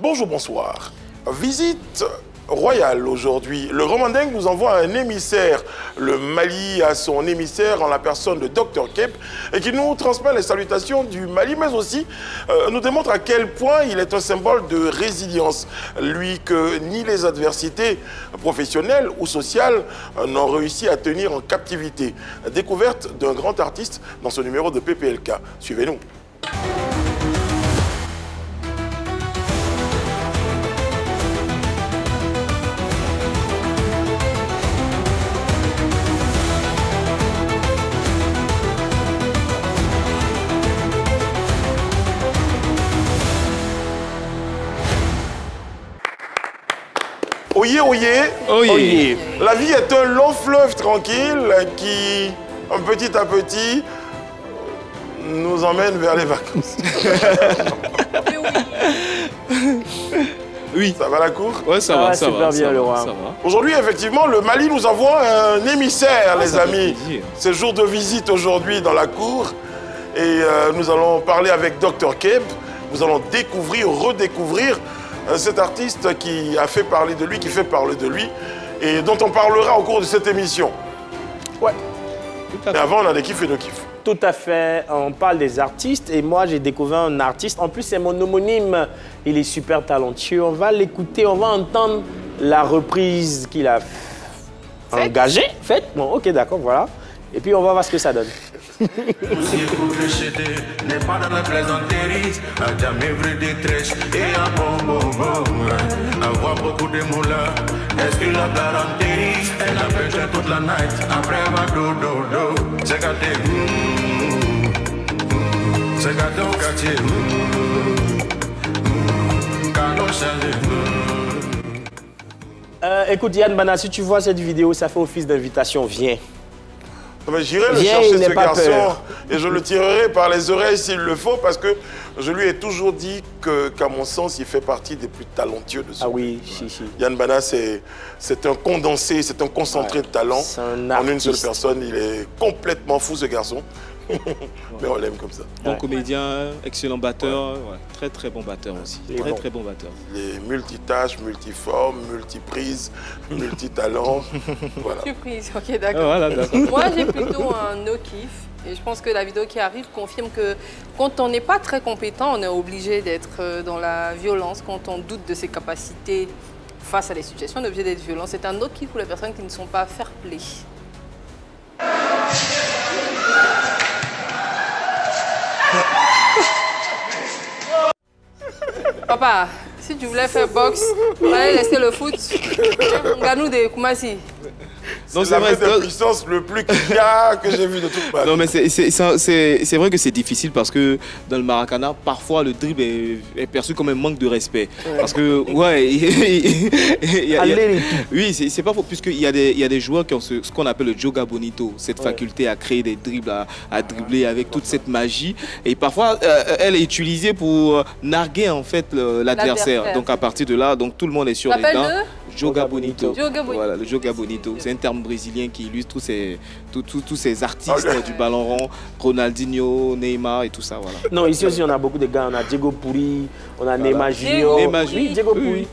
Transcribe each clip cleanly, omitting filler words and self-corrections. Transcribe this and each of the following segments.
Bonjour, bonsoir. Visite royale aujourd'hui. Le Grand Mandingue nous envoie un émissaire. Le Mali a son émissaire en la personne de Dr Keb et qui nous transmet les salutations du Mali, mais aussi nous démontre à quel point il est un symbole de résilience. Lui que ni les adversités professionnelles ou sociales n'ont réussi à tenir en captivité. Découverte d'un grand artiste dans ce numéro de PPLK. Suivez-nous. Oyez, oyez, oyez. La vie est un long fleuve tranquille qui, petit à petit, nous emmène vers les vacances. Oui. Ça va la cour? Ouais, ça va, ça super va. bien, le roi. Aujourd'hui, effectivement, le Mali nous envoie un émissaire, les amis. C'est jour de visite aujourd'hui dans la cour. Et nous allons parler avec Dr Keb. Nous allons découvrir, redécouvrir cet artiste qui a fait parler de lui, qui fait parler de lui, et dont on parlera au cours de cette émission. Ouais. Mais avant, on a des kiffs et des kiffs. Tout à fait. On parle des artistes et moi, j'ai découvert un artiste. En plus, c'est mon homonyme. Il est super talentueux. On va l'écouter, on va entendre la reprise qu'il a engagée. Faite. Bon, ok, d'accord, voilà. Et puis, on va voir ce que ça donne. N'est pas dans la plaisanterie, a jamais vrai détresse et un bon. Avoir beaucoup de moula, est-ce que la galanterie, elle a fait toute la night, après ma dodo, c'est gâté, c'est gâté au quartier, Écoute, Yann Bana, si tu vois cette vidéo, ça fait office d'invitation. Viens. J'irai le chercher, ce garçon, et je le tirerai par les oreilles s'il le faut, parce que je lui ai toujours dit qu'à mon sens, il fait partie des plus talentueux de ce oui, pays. si. Yann Bana, c'est un condensé, c'est un concentré de talent. En une seule personne, il est complètement fou, ce garçon. Mais on l'aime comme ça. Bon comédien, excellent batteur, très très bon batteur aussi. Très bon batteur. Il est multitâche, multiforme, multiprise, multitalent. Voilà. Multiprise, ok, d'accord. Voilà, moi, j'ai plutôt un no-kiff. Et je pense que la vidéo qui arrive confirme que quand on n'est pas très compétent, on est obligé d'être dans la violence. Quand on doute de ses capacités face à des situations, on est obligé d'être violent. C'est un no-kiff pour les personnes qui ne sont pas fair-play. Papa, si tu voulais faire boxe, tu allais laisser le foot. Ganou de Koumassi. C'est la de puissance le plus qu'il y a que j'ai vu de toute ma vie. Non, mais c'est vrai que c'est difficile parce que dans le Maracana, parfois le dribble est perçu comme un manque de respect. Parce que, oui, c'est pas faux, puisqu'il y a des joueurs qui ont ce qu'on appelle le joga bonito, cette faculté à créer des dribbles, à dribbler avec toute cette magie. Et parfois, elle est utilisée pour narguer en fait l'adversaire. Donc à partir de là, donc, tout le monde est sur les dents. Joga bonito. Voilà, le joga bonito. C'est un terme brésilien qui illustre tous ces artistes du ballon rond, Ronaldinho, Neymar et tout ça. Voilà. Non, ici aussi, on a beaucoup de gars. On a Diego Pourri, on a Neymar Junior. Oui, Diego Pourri.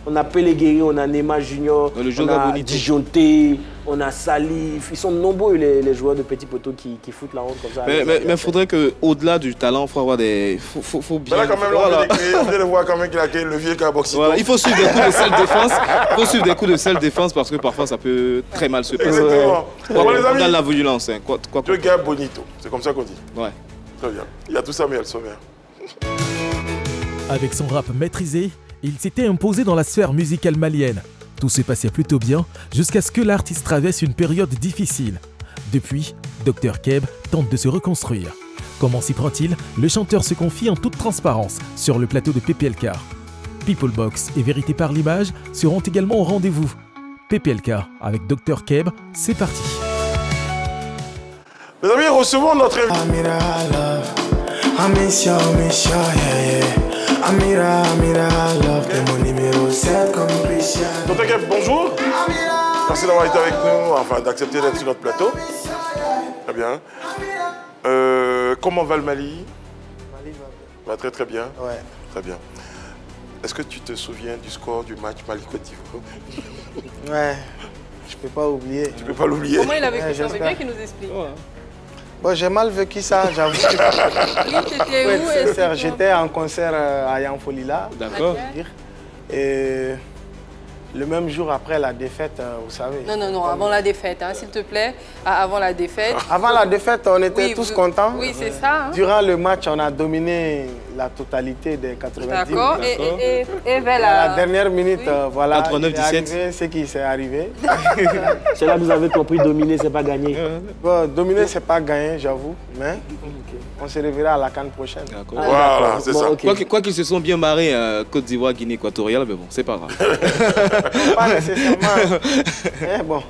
On a Pellegrini, on a Neymar Junior, on a Dijonté, on a Salif. Ils sont nombreux, les joueurs de petits poteaux qui foutent la honte comme ça. Mais il faudrait qu'au-delà du talent, il faut avoir des... faut bien... Là, quand même, on vient de voir quand même qu'il a créé le vieux Caboxito. Voilà, il faut suivre des coups de self-défense. Il faut suivre des coups de self-défense parce que parfois, ça peut très mal se passer. Exactement. Bon, les amis, dans la violence. Joga bonito, c'est comme ça qu'on dit. Ouais. Très bien. Il y a tout ça, mais il y a le sommaire. Avec son rap maîtrisé, il s'était imposé dans la sphère musicale malienne. Tout se passait plutôt bien jusqu'à ce que l'artiste traverse une période difficile. Depuis, Dr Keb tente de se reconstruire. Comment s'y prend-il? Le chanteur se confie en toute transparence sur le plateau de PPLK. Peoplebox et Vérité par l'image seront également au rendez-vous. PPLK avec Dr Keb, c'est parti. Mes amis, recevons notre Dr Keb, bonjour. Merci d'avoir été avec nous, enfin d'accepter d'être sur notre plateau. Très bien. Comment va le Mali? Mali va très très bien. Ouais. Très bien. Est-ce que tu te souviens du score du match Mali-Côte d'Ivoire? Ouais, je peux pas oublier. Tu peux pas l'oublier. Comment il a vécu ça? C'est j'espère. bien qu'il nous explique. Bon, j'ai mal vécu ça, j'avoue. Oui, t'étais où? Ouais, sincère, j'étais en concert à Yanfolila. D'accord. Et le même jour après la défaite, vous savez. Non, avant la défaite, hein, s'il te plaît. Avant la défaite. Avant la défaite, on était Oui, tous contents. Oui, c'est ça. Hein. Durant le match, on a dominé la totalité des 90 D'accord. minutes. Et vers À la dernière minute, Oui. voilà, 89-17. il est arrivé ce qui s'est arrivé. C'est là que vous avez compris, dominer, c'est pas gagner. Bon, dominer, c'est pas gagné, j'avoue, mais on se reverra à la CAN prochaine. D'accord. Voilà, c'est ça. Ok. Quoi qu'ils se sont bien marrés, Côte d'Ivoire, Guinée équatoriale, mais bon, c'est pas grave. Pas nécessairement. Mais bon.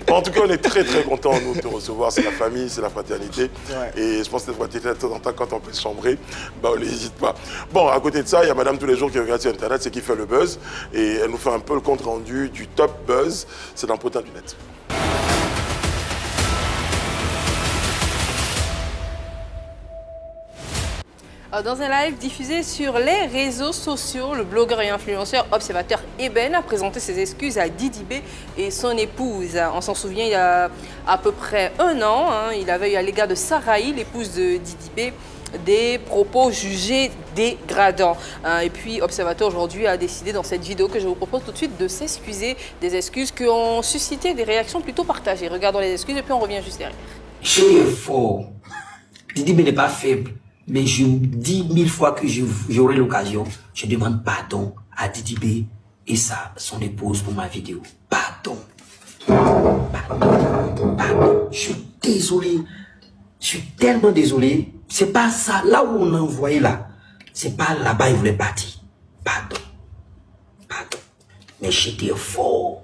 Bon, en tout cas, on est très très contents nous, de te recevoir. C'est la famille, c'est la fraternité. Ouais. Et je pense que cette fraternité, de temps en temps, quand on peut se chambrer, bah, on n'hésite pas. Bon, à côté de ça, il y a madame tous les jours qui regarde sur Internet, c'est qui fait le buzz. Et elle nous fait un peu le compte rendu du top buzz. C'est dans Potin du Net. Dans un live diffusé sur les réseaux sociaux, le blogueur et influenceur observateur Eben a présenté ses excuses à Didi B et son épouse. On s'en souvient, il y a à peu près un an, il avait eu à l'égard de Sarahi, l'épouse de Didi B, des propos jugés dégradants. Et puis, Observateur aujourd'hui a décidé dans cette vidéo que je vous propose tout de suite de s'excuser, des excuses qui ont suscité des réactions plutôt partagées. Regardons les excuses et puis on revient juste derrière. J'étais fort. Didi B n'est pas faible. Mais je dis 1000 fois que j'aurai l'occasion, je demande pardon à Didi B et son épouse pour ma vidéo. Pardon. Pardon. Je suis désolé. Je suis tellement désolé. C'est pas ça. Là où on a envoyé là, c'est pas là-bas il voulait partir. Pardon. Pardon. Mais j'étais fort.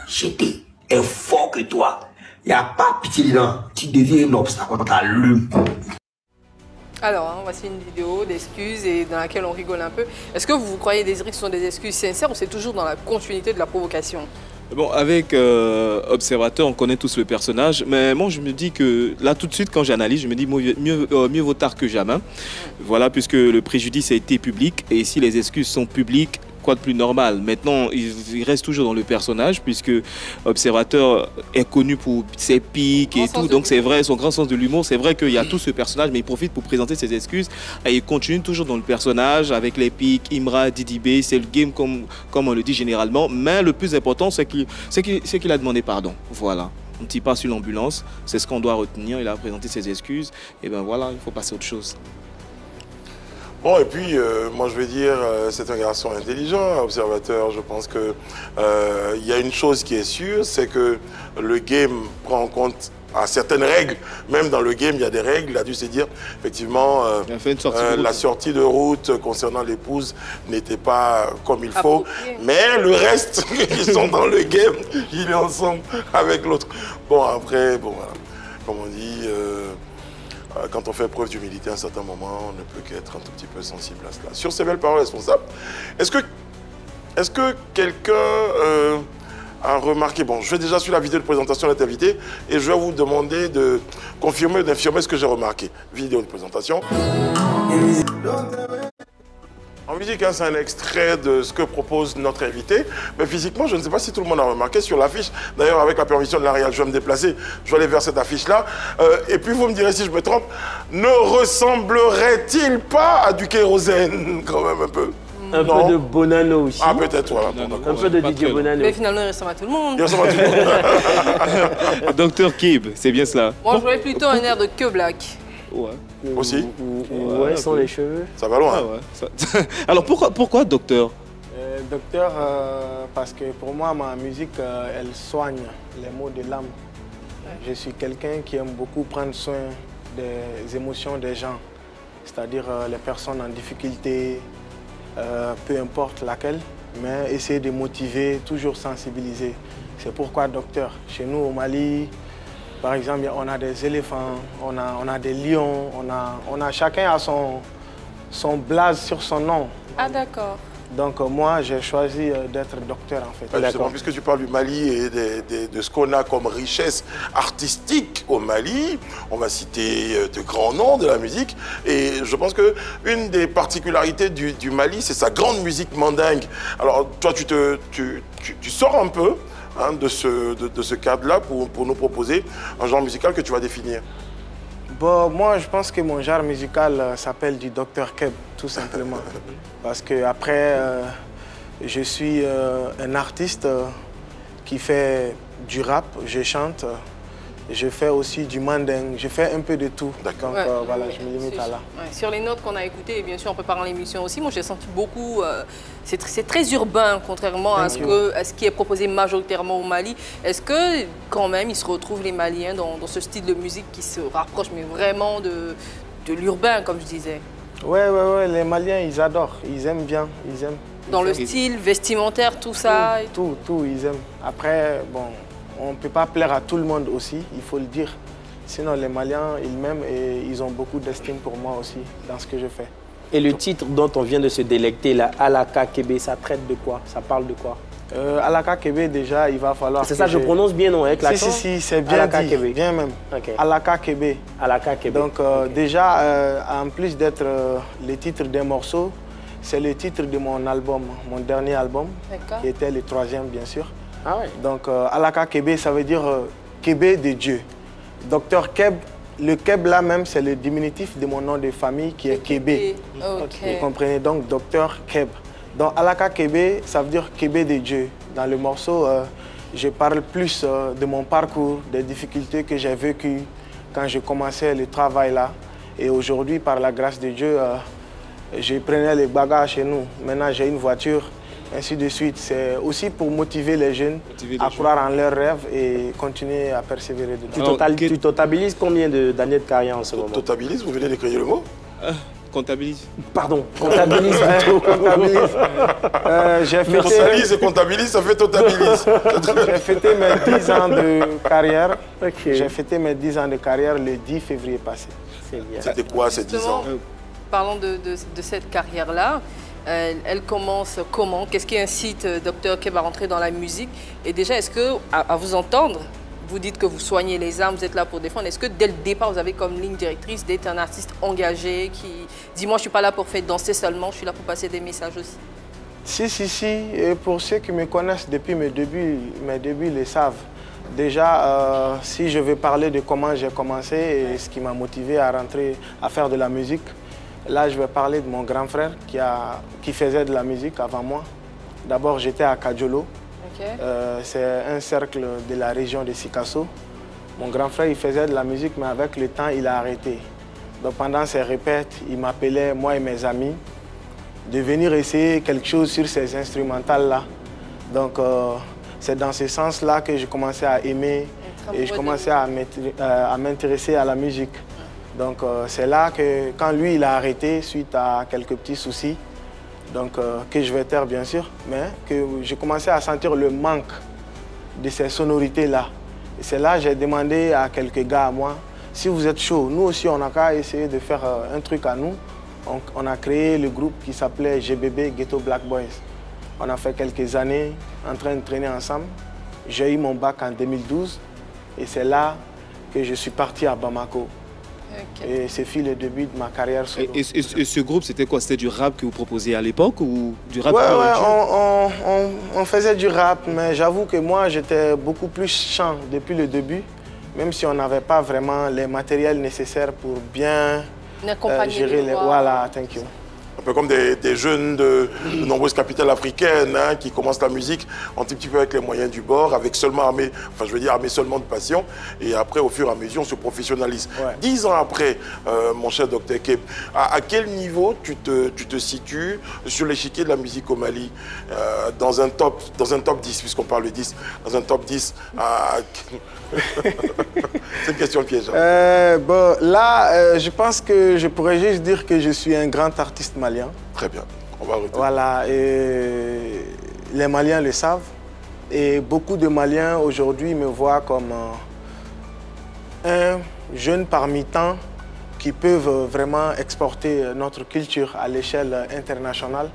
J'étais fort que toi. Il n'y a pas pitié dedans. Tu deviens un obstacle dans ta lutte. Alors, voici une vidéo d'excuses et dans laquelle on rigole un peu. Est-ce que vous croyez, Désiré, que ce sont des excuses sincères ou c'est toujours dans la continuité de la provocation? Bon, avec Observateur, on connaît tous le personnage, mais moi je me dis que là tout de suite quand j'analyse, je me dis mieux vaut tard que jamais. Voilà, puisque le préjudice a été public et si les excuses sont publiques, quoi de plus normal? Maintenant, il reste toujours dans le personnage puisque Observateur est connu pour ses pics et tout, donc c'est vrai, son grand sens de l'humour, c'est vrai qu'il y a tout ce personnage, mais il profite pour présenter ses excuses et il continue toujours dans le personnage avec les pics, Imra, Didi B, c'est le game comme on le dit généralement, mais le plus important c'est qu'il a demandé pardon, voilà. On ne tire pas sur l'ambulance, c'est ce qu'on doit retenir, il a présenté ses excuses, et ben voilà, il faut passer à autre chose. Bon, et puis, moi, je vais dire, c'est un garçon intelligent, Observateur. Je pense que il y a une chose qui est sûre, c'est que le game prend en compte à certaines règles. Même dans le game, il y a des règles. Il a dû se dire, effectivement, la sortie de route concernant l'épouse n'était pas comme il faut. Mais le reste, ils sont dans le game, il est ensemble avec l'autre. Bon, après, bon, voilà. Comme on dit... quand on fait preuve d'humilité à un certain moment, on ne peut qu'être un tout petit peu sensible à cela. Sur ces belles paroles responsables, est-ce que quelqu'un a remarqué, bon, je vais déjà sur la vidéo de présentation de notre invité et je vais vous demander de confirmer ou d'infirmer ce que j'ai remarqué. Vidéo de présentation. En musique, c'est un extrait de ce que propose notre invité. Mais physiquement, je ne sais pas si tout le monde a remarqué sur l'affiche. D'ailleurs, avec la permission de l'Arial, je vais me déplacer. Je vais aller vers cette affiche-là. Et puis, vous me direz si je me trompe. Ne ressemblerait-il pas à du Kérosène, quand même, un peu? Un peu de Bonanno aussi. Ah, peut-être, voilà. Un peu de Didier Bonanno. Mais finalement, il ressemble à tout le monde. Il ressemble à tout le monde. Docteur Kib, c'est bien cela. Moi, je voulais plutôt un air de Que Black. Ouais. Aussi? Ouais, sans les cheveux. Ça va loin. Ah ouais, ça... Alors pourquoi docteur? Docteur, parce que pour moi, ma musique, elle soigne les maux de l'âme. Je suis quelqu'un qui aime beaucoup prendre soin des émotions des gens, c'est-à-dire les personnes en difficulté, peu importe laquelle, mais essayer de motiver, toujours sensibiliser. C'est pourquoi docteur. Chez nous au Mali, par exemple, on a des éléphants, on a des lions, on a chacun a son blaze sur son nom. Ah d'accord. Donc moi, j'ai choisi d'être docteur en fait. Justement, puisque tu parles du Mali et de ce qu'on a comme richesse artistique au Mali, on va citer de grands noms de la musique. Et je pense qu'une des particularités du Mali, c'est sa grande musique mandingue. Alors toi, tu sors un peu de ce cadre-là pour nous proposer un genre musical que tu vas définir. Bon, moi, je pense que mon genre musical s'appelle du Dr Keb, tout simplement. Parce que après, je suis un artiste qui fait du rap, je chante, je fais aussi du mandingue, je fais un peu de tout. Donc voilà, je me limite à là. Ouais, sur les notes qu'on a écoutées, et bien sûr on peut parler en l'émission aussi, moi j'ai senti beaucoup, c'est très urbain contrairement à ce qui est proposé majoritairement au Mali. Est-ce que quand même ils se retrouvent les Maliens dans ce style de musique qui se rapproche mais vraiment de l'urbain comme je disais? Ouais, les Maliens ils adorent, ils aiment bien, ils aiment. Dans le style vestimentaire, tout ça? Tout, ils aiment. Après, bon, on ne peut pas plaire à tout le monde aussi, il faut le dire. Sinon, les Maliens, ils m'aiment et ils ont beaucoup d'estime pour moi aussi dans ce que je fais. Et le titre dont on vient de se délecter, là, Alaka Kébé, ça traite de quoi? Ça parle de quoi? Alaka Kébé, déjà, il va falloir... C'est ça, je prononce bien, non? Avec l'accent? Si, c'est bien Alaka dit, Kébé. Bien même. Okay. Alaka Kébé. Alaka Kébé. Donc, déjà, en plus d'être le titre des morceaux, c'est le titre de mon album, mon dernier album, qui était le 3e, bien sûr. Ah ouais. Donc, Alaka Kébé, ça veut dire Kébé de Dieu. Docteur Keb, le Keb là même, c'est le diminutif de mon nom de famille qui est Kébé. Okay. Vous comprenez? Donc, Docteur Keb. Donc, Alaka Kébé, ça veut dire Kébé de Dieu. Dans le morceau, je parle plus de mon parcours, des difficultés que j'ai vécues quand je commençais le travail là. Et aujourd'hui, par la grâce de Dieu, je prenais les bagages chez nous. Maintenant, j'ai une voiture. Ainsi de suite. C'est aussi pour motiver les jeunes à croire en leurs rêves et continuer à persévérer dedans. Tu totalises combien d'années de carrière en ce moment? Totabilise, vous venez d'écrire le mot? Comptabilise. Pardon, comptabilise plutôt. Comptabilise. Comptabilise et comptabilise, ça fait totabilise. J'ai fêté mes 10 ans de carrière. J'ai fêté mes 10 ans de carrière le 10 février passé. C'était quoi ces 10 ans? Parlons de cette carrière-là. Elle commence comment? Qu'est-ce qui incite Dr Keb à rentrer dans la musique? Et déjà, est-ce que, à vous entendre, vous dites que vous soignez les âmes, vous êtes là pour défendre. Est-ce que dès le départ, vous avez comme ligne directrice d'être un artiste engagé qui dit « moi, je ne suis pas là pour faire danser seulement, je suis là pour passer des messages aussi ». Si. Et pour ceux qui me connaissent depuis mes débuts le savent. Déjà, si je veux parler de comment j'ai commencé et ce qui m'a motivé à rentrer, à faire de la musique, là, je vais parler de mon grand frère qui faisait de la musique avant moi. D'abord, j'étais à Kadjolo. C'est un cercle de la région de Sikasso. Mon grand frère, il faisait de la musique, mais avec le temps, il a arrêté. Donc, pendant ses répètes, il m'appelait, moi et mes amis, de venir essayer quelque chose sur ces instrumentales-là. Donc, c'est dans ce sens-là que j'ai commencé à aimer et je commençais à m'intéresser à la musique. Donc c'est là que, quand lui, il a arrêté suite à quelques petits soucis, donc, que je vais taire bien sûr, mais que j'ai commencé à sentir le manque de ces sonorités-là. Et c'est là que j'ai demandé à quelques gars à moi, si vous êtes chaud, nous aussi on a qu'à essayer de faire un truc à nous. On a créé le groupe qui s'appelait GBB, Ghetto Black Boys. On a fait quelques années en train de traîner ensemble. J'ai eu mon bac en 2012 et c'est là que je suis parti à Bamako. Et c'est fut le début de ma carrière solo. Et ce groupe, c'était quoi? C'était du rap que vous proposiez à l'époque ou du rap? On faisait du rap, mais j'avoue que moi, j'étais beaucoup plus chant depuis le début, même si on n'avait pas vraiment les matériels nécessaires pour bien gérer les... Voilà, thank you. Un peu comme des jeunes de nombreuses capitales africaines hein, qui commencent la musique un petit peu avec les moyens du bord, avec seulement armé seulement de passion. Et après, au fur et à mesure, on se professionnalise. 10 ans après, mon cher Dr Keb, à quel niveau tu te situes sur l'échiquier de la musique au Mali dans un top 10, puisqu'on parle de 10, dans un top 10 C'est une question piège. Bon, là, je pense que je pourrais juste dire que je suis un grand artiste malien. Très bien, on va arrêter. Voilà, et les Maliens le savent. Et beaucoup de Maliens aujourd'hui me voient comme un jeune parmi tant qui peuvent vraiment exporter notre culture à l'échelle internationale.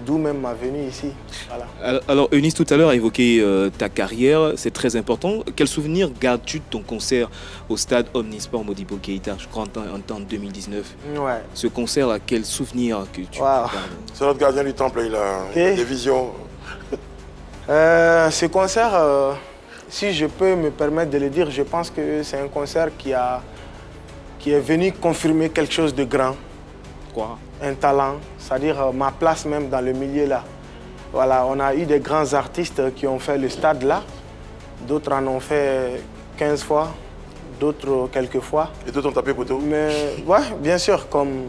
d'où même ma venue ici. Voilà. Alors, Eunice, tout à l'heure, a évoqué ta carrière, c'est très important. Quel souvenir gardes-tu de ton concert au stade Omnisport Modibo Keïta, je crois en 2019? Ouais. Ce concert-là, quel souvenir que tu gardes? C'est notre gardien du temple, il a des visions. Ce concert, si je peux me permettre de le dire, je pense que c'est un concert qui est venu confirmer quelque chose de grand. Quoi? Un talent, c'est-à-dire ma place même dans le milieu là. Voilà, on a eu des grands artistes qui ont fait le stade là. D'autres en ont fait 15 fois, d'autres quelques fois. Et d'autres ont tapé poteau? Mais ouais, bien sûr, comme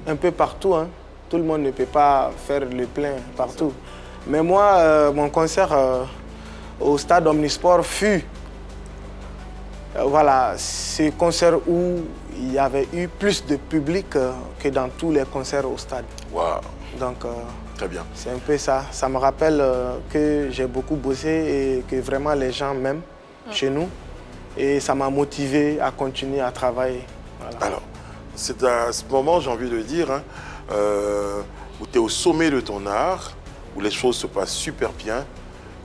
un peu partout. Hein. Tout le monde ne peut pas faire le plein partout. Mais moi, mon concert au stade Omnisport fut voilà, ce concert où il y avait eu plus de public que dans tous les concerts au stade. Wow. Donc, très bien. C'est un peu ça. Ça me rappelle que j'ai beaucoup bossé et que vraiment les gens m'aiment chez nous. Et ça m'a motivé à continuer à travailler. Voilà. Alors, c'est à ce moment, j'ai envie de dire, hein, où tu es au sommet de ton art, où les choses se passent super bien,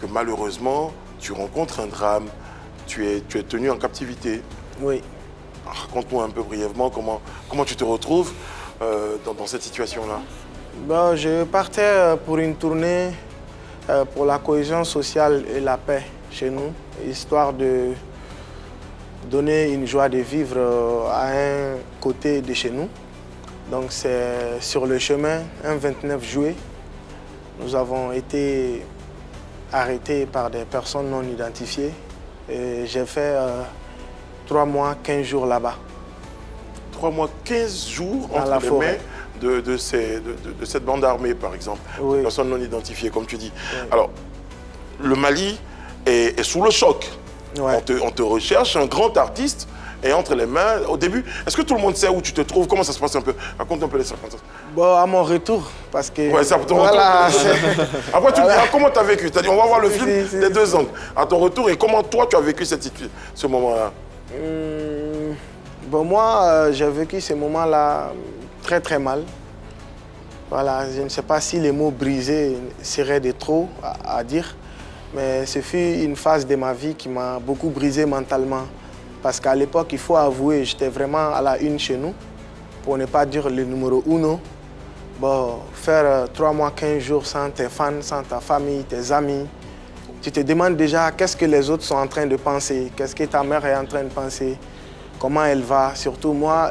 que malheureusement, tu rencontres un drame, tu es tenu en captivité. Oui. Raconte-moi un peu brièvement comment tu te retrouves dans cette situation-là. Bon, je partais pour une tournée pour la cohésion sociale et la paix chez nous, histoire de donner une joie de vivre à un côté de chez nous. Donc c'est sur le chemin, un 29 juillet, nous avons été arrêtés par des personnes non identifiées. J'ai fait 3 mois, 15 jours là-bas. 3 mois, 15 jours dans la entre les forêt. mains de cette bande armée, par exemple. Oui. Personnes non identifiées, comme tu dis. Oui. Alors, le Mali est sous le choc. Ouais. On te recherche, un grand artiste, et entre les mains, au début, est-ce que tout le monde sait où tu te trouves? Comment ça se passe un peu? Raconte un peu les circonstances. Bon, à mon retour, parce que... Ouais, c'est à ton voilà, retour. Après, tu me diras comment tu as vécu. Tu as dit, on va voir le film des deux angles. À ton retour, et comment toi, tu as vécu ce moment-là? Bon, moi, j'ai vécu ce moment-là très, très mal. Voilà, je ne sais pas si les mots brisés seraient de trop à dire, mais ce fut une phase de ma vie qui m'a beaucoup brisé mentalement. Parce qu'à l'époque, il faut avouer, j'étais vraiment à la une chez nous, pour ne pas dire le numéro uno. Bon, faire 3 mois, 15 jours sans tes fans, sans ta famille, tes amis, tu te demandes déjà qu'est-ce que les autres sont en train de penser, qu'est-ce que ta mère est en train de penser, comment elle va. Surtout moi,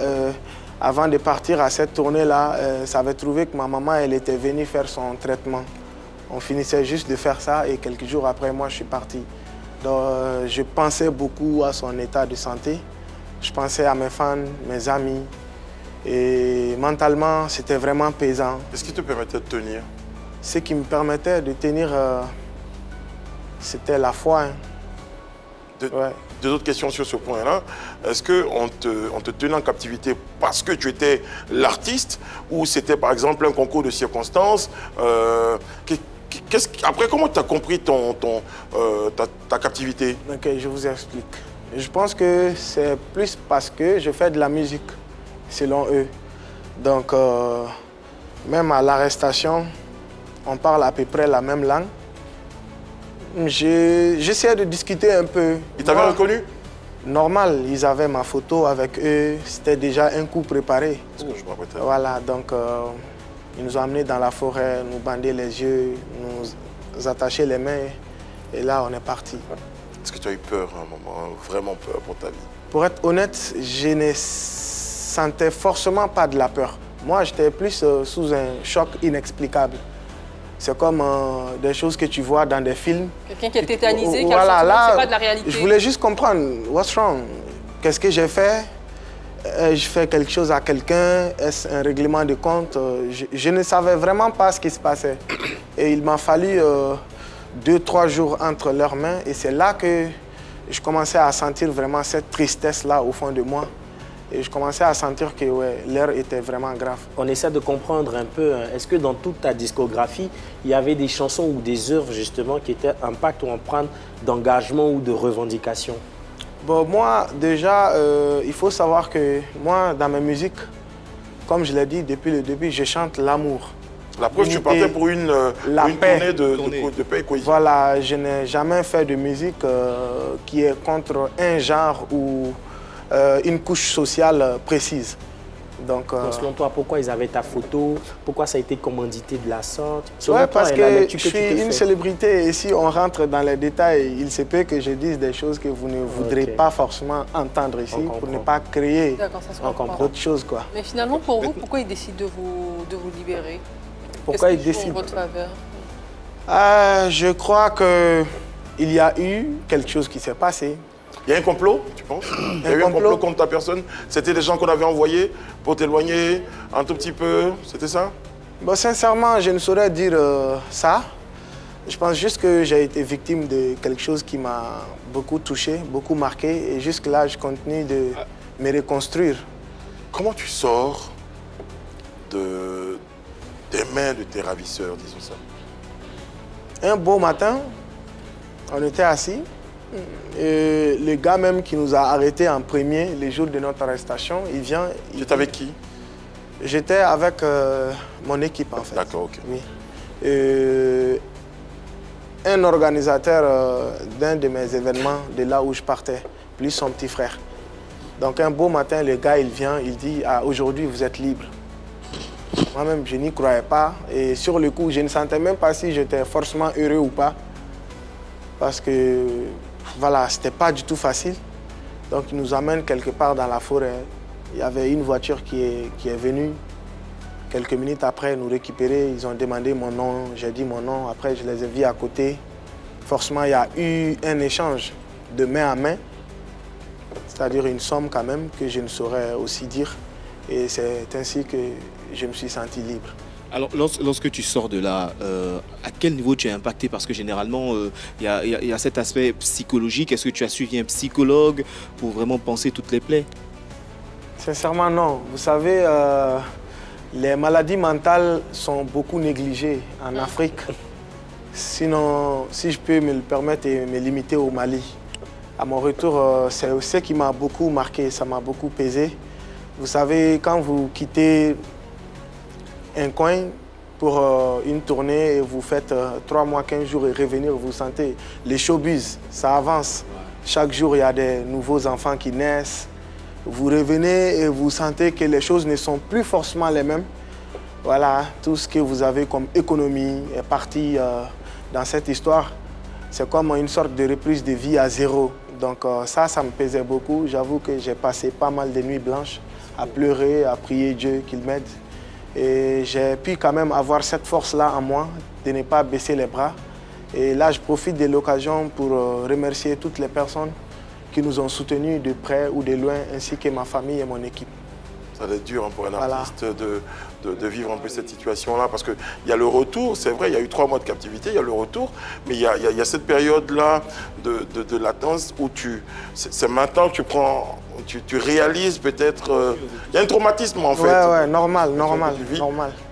avant de partir à cette tournée-là, ça avait trouvé que ma maman, elle était venue faire son traitement. On finissait juste de faire ça et quelques jours après, moi, je suis parti. Donc, je pensais beaucoup à son état de santé. Je pensais à mes fans, mes amis. Et mentalement, c'était vraiment pesant. Qu'est-ce qui te permettait de tenir? Ce qui me permettait de tenir, c'était la foi. Hein. Deux autres questions sur ce point-là. Est-ce qu'on te tenait en captivité parce que tu étais l'artiste ou c'était par exemple un concours de circonstances? Après, comment tu as compris ta captivité? Ok, je vous explique. Je pense que c'est plus parce que je fais de la musique, selon eux. Donc, même à l'arrestation, on parle à peu près la même langue. J'essayais de discuter un peu. Ils t'avaient reconnu? Normal, ils avaient ma photo avec eux. C'était déjà un coup préparé. Est-ce que je me rappelle? Voilà, donc ils nous ont amenés dans la forêt, nous bandaient les yeux, nous attachaient les mains. Et là, on est parti. Est-ce que tu as eu peur à un moment, vraiment peur pour ta vie? Pour être honnête, je ne sentais forcément pas de la peur. Moi, j'étais plus sous un choc inexplicable. C'est comme des choses que tu vois dans des films. Quelqu'un qui est tétanisé, voilà, là, c'est pas de la réalité. Je voulais juste comprendre, what's wrong? Qu'est-ce que j'ai fait? Je fais quelque chose à quelqu'un? Est-ce un règlement de compte? Je ne savais vraiment pas ce qui se passait. Et il m'a fallu 2-3 jours entre leurs mains. Et c'est là que je commençais à sentir vraiment cette tristesse-là au fond de moi. Et je commençais à sentir que ouais, l'heure était vraiment grave. On essaie de comprendre un peu, est-ce que dans toute ta discographie, il y avait des chansons ou des œuvres justement qui étaient un pacte ou empreinte d'engagement ou de revendication? Bon, moi, déjà, il faut savoir que moi, dans mes musiques, comme je l'ai dit depuis le début, je chante l'amour. La preuve, tu partais pour une tournée de paix et cohésion. Voilà, je n'ai jamais fait de musique qui est contre un genre ou une couche sociale précise. Donc, selon toi, pourquoi ils avaient ta photo? Pourquoi ça a été commandité de la sorte? Oui, parce que je suis une célébrité et si on rentre dans les détails, il se peut que je dise des choses que vous ne voudrez pas forcément entendre ici pour ne pas créer autre chose, quoi. Mais finalement, pour vous, pourquoi ils décident de vous libérer? Pourquoi ils décident en votre faveur? Je crois qu'il y a eu quelque chose qui s'est passé. Il y a un complot, tu penses? Il y a eu un complot contre ta personne? C'était des gens qu'on avait envoyés pour t'éloigner un tout petit peu? C'était ça? Bon, sincèrement, je ne saurais dire ça. Je pense juste que j'ai été victime de quelque chose qui m'a beaucoup touché, beaucoup marqué. Et jusque-là, je continue de me reconstruire. Comment tu sors des mains de tes ravisseurs, disons ça? Un beau matin, on était assis. Et le gars même qui nous a arrêtés en premier, les jours de notre arrestation, il vient... Tu étais avec qui? J'étais avec mon équipe, en fait. D'accord, ok. Oui. Un organisateur d'un de mes événements, de là où je partais, plus son petit frère. Donc un beau matin, le gars, il vient, il dit « Ah, aujourd'hui, vous êtes libre ». Moi-même, je n'y croyais pas. Et sur le coup, je ne sentais même pas si j'étais forcément heureux ou pas. Parce que... Voilà, c'était pas du tout facile. Donc, ils nous amènent quelque part dans la forêt. Il y avait une voiture qui est venue. Quelques minutes après, nous récupérer. Ils ont demandé mon nom. J'ai dit mon nom. Après, je les ai vus à côté. Forcément, il y a eu un échange de main à main. C'est-à-dire une somme quand même que je ne saurais aussi dire. Et c'est ainsi que je me suis senti libre. Alors, lorsque tu sors de là, à quel niveau tu es impacté? Parce que généralement, il y a cet aspect psychologique. Est-ce que tu as suivi un psychologue pour vraiment penser toutes les plaies? Sincèrement, non. Vous savez, les maladies mentales sont beaucoup négligées en Afrique. Sinon, si je peux me le permettre et me limiter au Mali. À mon retour, c'est ce qui m'a beaucoup marqué, ça m'a beaucoup pesé. Vous savez, quand vous quittez un coin pour une tournée et vous faites 3 mois, 15 jours et revenir, vous sentez les showbiz, ça avance. Chaque jour, il y a des nouveaux enfants qui naissent. Vous revenez et vous sentez que les choses ne sont plus forcément les mêmes. Voilà, tout ce que vous avez comme économie est parti dans cette histoire. C'est comme une sorte de reprise de vie à zéro. Donc ça me pesait beaucoup. J'avoue que j'ai passé pas mal de nuits blanches à pleurer, à prier Dieu qu'il m'aide. Et j'ai pu quand même avoir cette force-là en moi, de ne pas baisser les bras. Et là, je profite de l'occasion pour remercier toutes les personnes qui nous ont soutenus de près ou de loin, ainsi que ma famille et mon équipe. Ça doit être dur pour un artiste de vivre un peu cette situation-là, parce qu'il y a le retour, c'est vrai, il y a eu 3 mois de captivité, il y a le retour, mais il y a cette période-là de latence où c'est maintenant que tu réalises peut-être... il y a un traumatisme en fait. Ouais, normal.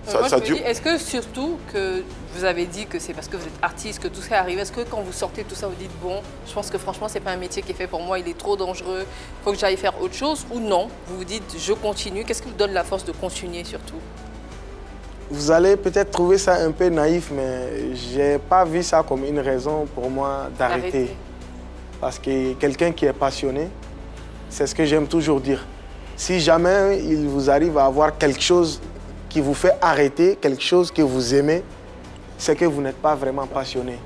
Ça dure. Est-ce que surtout que vous avez dit que c'est parce que vous êtes artiste que tout ça arrive, est-ce que quand vous sortez tout ça, vous dites bon, je pense que franchement c'est pas un métier qui est fait pour moi, il est trop dangereux, il faut que j'aille faire autre chose, ou non, vous vous dites je continue, qu'est-ce qui vous donne la force de continuer surtout? Vous allez peut-être trouver ça un peu naïf, mais j'ai pas vu ça comme une raison pour moi d'arrêter. Parce que quelqu'un qui est passionné, c'est ce que j'aime toujours dire. Si jamais il vous arrive à avoir quelque chose qui vous fait arrêter, quelque chose que vous aimez, c'est que vous n'êtes pas vraiment passionné.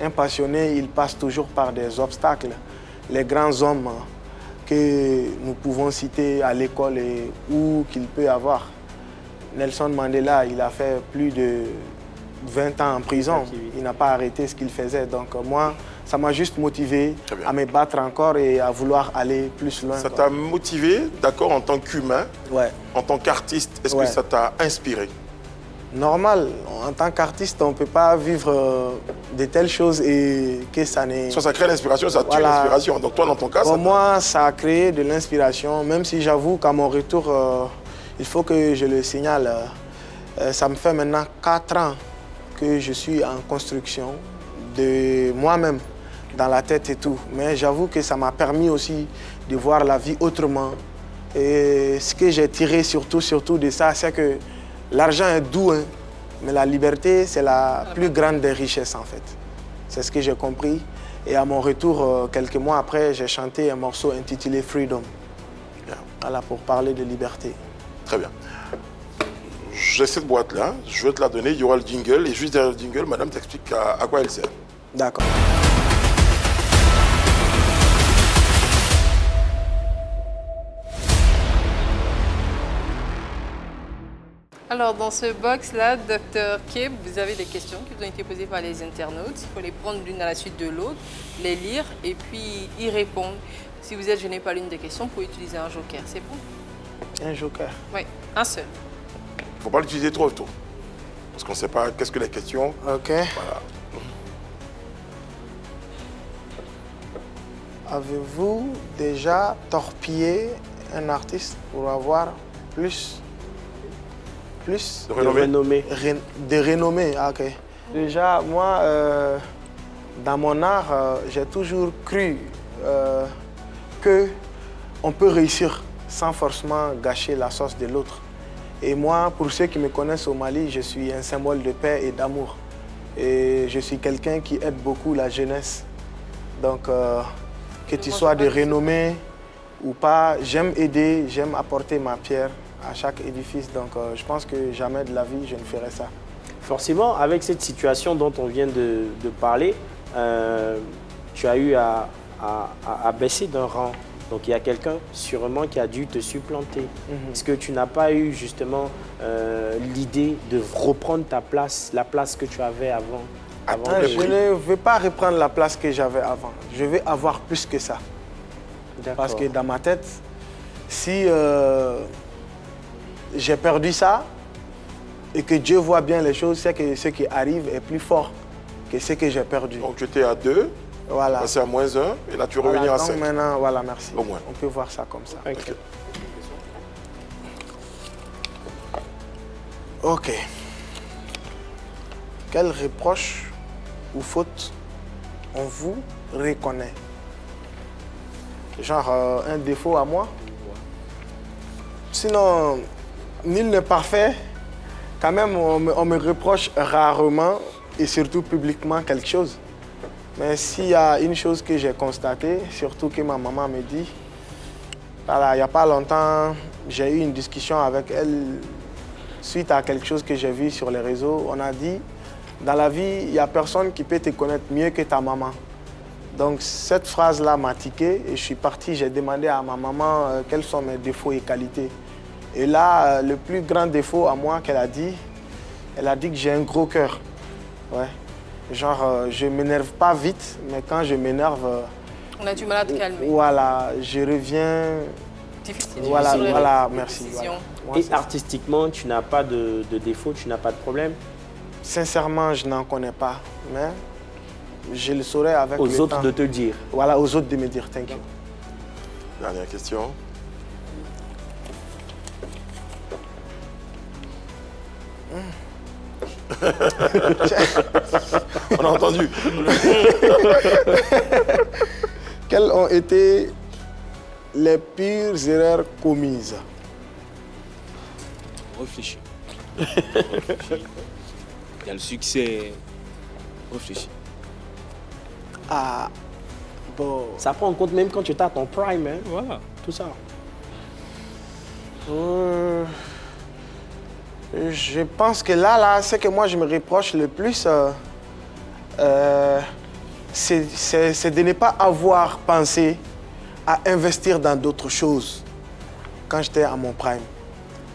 Un passionné, il passe toujours par des obstacles. Les grands hommes que nous pouvons citer à l'école et où qu'il peut avoir. Nelson Mandela, il a fait plus de 20 ans en prison. Il n'a pas arrêté ce qu'il faisait. Donc moi, ça m'a juste motivé à me battre encore et à vouloir aller plus loin. Ça t'a motivé, d'accord, en tant qu'humain, en tant qu'artiste, est-ce que ça t'a inspiré? Normal. En tant qu'artiste, on ne peut pas vivre de telles choses et que ça n'est... Ça crée l'inspiration, ça tue l'inspiration. Donc toi, dans ton cas, pour moi, ça a créé de l'inspiration, même si j'avoue qu'à mon retour, il faut que je le signale, ça me fait maintenant 4 ans que je suis en construction de moi-même, dans la tête et tout. Mais j'avoue que ça m'a permis aussi de voir la vie autrement. Et ce que j'ai tiré surtout de ça, c'est que l'argent est doux, hein, Mais la liberté, c'est la plus grande des richesses, en fait. C'est ce que j'ai compris. Et à mon retour, quelques mois après, j'ai chanté un morceau intitulé Freedom. Voilà, pour parler de liberté. Très bien. J'ai cette boîte-là, je vais te la donner, il y aura le jingle, et juste derrière le jingle, madame t'explique à quoi elle sert. D'accord. Alors, dans ce box-là, Dr Keb, vous avez des questions qui vous ont été posées par les internautes. Il faut les prendre l'une à la suite de l'autre, les lire et puis y répondre. Si vous êtes gêné par l'une des questions, vous pouvez utiliser un joker, c'est bon? Un joker? Oui, un seul. Il ne faut pas l'utiliser trop tôt, parce qu'on ne sait pas qu'est-ce que les questions. Ok. Voilà. Avez-vous déjà torpillé un artiste pour avoir plus De renommée. De renommée, ah, ok. Déjà, moi, dans mon art, j'ai toujours cru qu'on peut réussir sans forcément gâcher la sauce de l'autre. Et moi, pour ceux qui me connaissent au Mali, je suis un symbole de paix et d'amour. Et je suis quelqu'un qui aide beaucoup la jeunesse. Donc, que tu sois de renommée ou pas, j'aime aider, j'aime apporter ma pierre à chaque édifice. Donc, je pense que jamais de la vie, je ne ferai ça. Forcément, avec cette situation dont on vient de parler, tu as eu à baisser d'un rang. Donc, il y a quelqu'un sûrement qui a dû te supplanter. Est-ce que tu n'as pas eu justement l'idée de reprendre ta place, la place que tu avais avant? Je ne veux pas reprendre la place que j'avais avant. Je veux avoir plus que ça. Parce que dans ma tête, si j'ai perdu ça et que Dieu voit bien les choses, c'est que ce qui arrive est plus fort que ce que j'ai perdu. Donc tu étais à 2, voilà. Passé à -1 et là tu reviens à 5. Maintenant, voilà, merci. Au moins. On peut voir ça comme ça. Okay. Ok. Quel reproche ou faute on vous reconnaît? Genre un défaut à moi? Sinon, nul n'est parfait. Quand même, on me reproche rarement et surtout publiquement quelque chose. Mais s'il y a une chose que j'ai constatée, surtout que ma maman me dit, voilà, il n'y a pas longtemps, j'ai eu une discussion avec elle suite à quelque chose que j'ai vu sur les réseaux. On a dit, dans la vie, il n'y a personne qui peut te connaître mieux que ta maman. Donc cette phrase-là m'a tiqué et je suis parti, j'ai demandé à ma maman quels sont mes défauts et qualités. Et là, le plus grand défaut à moi qu'elle a dit que j'ai un gros cœur. Ouais. Genre, je ne m'énerve pas vite, mais quand je m'énerve... On a du mal à te calmer. Voilà, je reviens... Difficile. Voilà, merci. Voilà. Et artistiquement, tu n'as pas de défaut, tu n'as pas de problème? Sincèrement, je n'en connais pas, mais je le saurai avec le temps. Aux autres de te dire? Voilà, aux autres de me dire, thank you. Dernière question. On a entendu. Quelles ont été les pires erreurs commises? Réfléchis. Il y a le succès. Réfléchis. Ah, bon. Ça prend en compte même quand tu es à ton prime, hein? Voilà. Tout ça. Je pense que là, ce que moi je me reproche le plus, c'est de ne pas avoir pensé à investir dans d'autres choses quand j'étais à mon prime.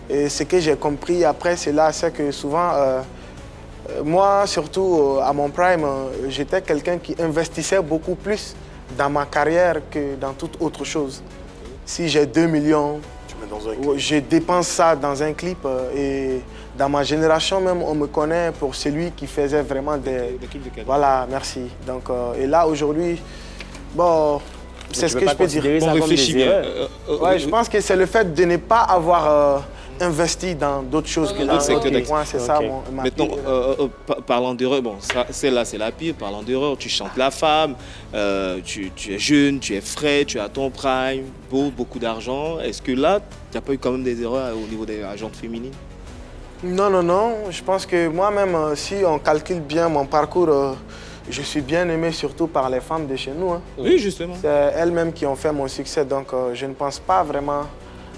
Et ce que j'ai compris après, c'est que souvent, moi, surtout à mon prime, j'étais quelqu'un qui investissait beaucoup plus dans ma carrière que dans toute autre chose. Si j'ai 2 millions, je dépense ça dans un clip. Et dans ma génération même, on me connaît pour celui qui faisait vraiment des... Voilà, merci. Donc, et là, aujourd'hui, bon, c'est ce que je peux dire. Bon, réfléchis bien. Ouais, je pense que c'est le fait de ne pas avoir investi dans d'autres choses que dans d'autres. Moi, c'est ça ma Maintenant, parlant d'erreur, bon, celle-là, c'est la pire. Parlant d'erreur, tu chantes la femme, tu es jeune, tu es frais, tu as ton prime, beaucoup d'argent. Est-ce que là, tu n'as pas eu quand même des erreurs au niveau des agentes féminines? Non, non, non. Je pense que moi-même, si on calcule bien mon parcours, je suis bien aimé surtout par les femmes de chez nous. Hein. Oui, justement. C'est elles-mêmes qui ont fait mon succès, donc je ne pense pas vraiment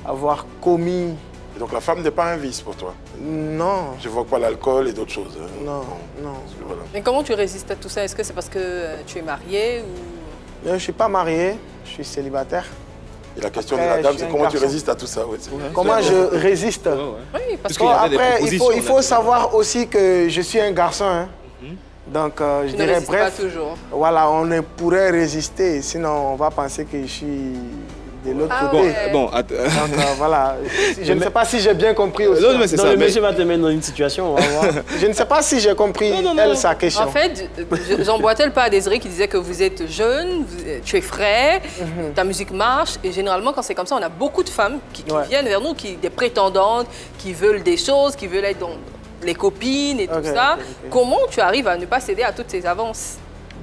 avoir commis... Et donc la femme n'est pas un vice pour toi? Non. Je vois pas l'alcool et d'autres choses. Non, non. Voilà. Mais comment tu résistes à tout ça? Est-ce que c'est parce que tu es marié ou... Je ne suis pas marié, je suis célibataire. Et la question Après, de la dame, je suis c'est un comment tu garçon. résistes à tout ça? Ouais, Comment je résiste? Oui, parce qu'il que... y avait des Après, propositions, il faut là. savoir aussi que je je suis un garçon. Hein. Donc, je Tu ne dirais, résistes bref, pas toujours. voilà, on ne pourrait résister, sinon on va penser que je suis de l'autre Ah côté. ouais. Bon, Donc, voilà, je ne sais pas si j'ai bien compris aussi. non, mais c'est Donc ça. le mais- monsieur va te mettre dans une situation, on va voir. Je ne sais pas si j'ai compris, sa question. En fait, j'emboîtais le pas à Désiré qui disait que vous êtes jeune, tu es frais, ta musique marche. Et généralement, quand c'est comme ça, on a beaucoup de femmes qui viennent vers nous, des prétendantes, qui veulent des choses, qui veulent être dans les copines et tout ça. Comment tu arrives à ne pas céder à toutes ces avances?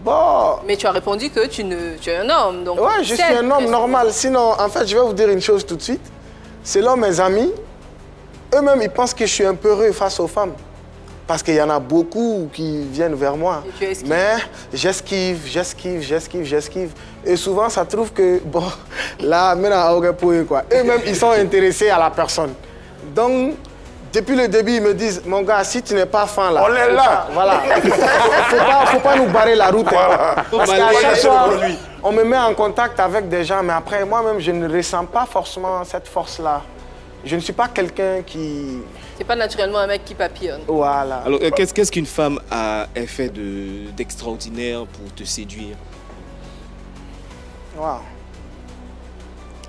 Bon, Mais tu as répondu que tu es un homme. Donc ouais, je suis un homme normal. Sinon, en fait, je vais vous dire une chose tout de suite. Selon mes amis, eux-mêmes, ils pensent que je suis un peu heureux face aux femmes. Parce qu'il y en a beaucoup qui viennent vers moi. Et tu esquives. Mais j'esquive. Et souvent, ça trouve que, bon, là, maintenant, quoi. Eux-mêmes, ils sont intéressés à la personne. Donc, depuis le début, ils me disent, mon gars, si tu n'es pas fan là... On est là. Voilà. Faut pas nous barrer la route. Voilà. Hein. Parce qu'à chaque fois, on me met en contact avec des gens, mais après, moi-même, je ne ressens pas forcément cette force-là. Je ne suis pas quelqu'un qui... C'est pas naturellement un mec qui papillonne. Voilà. Alors, qu'est-ce qu'une femme a fait d'extraordinaire pour te séduire? Wow.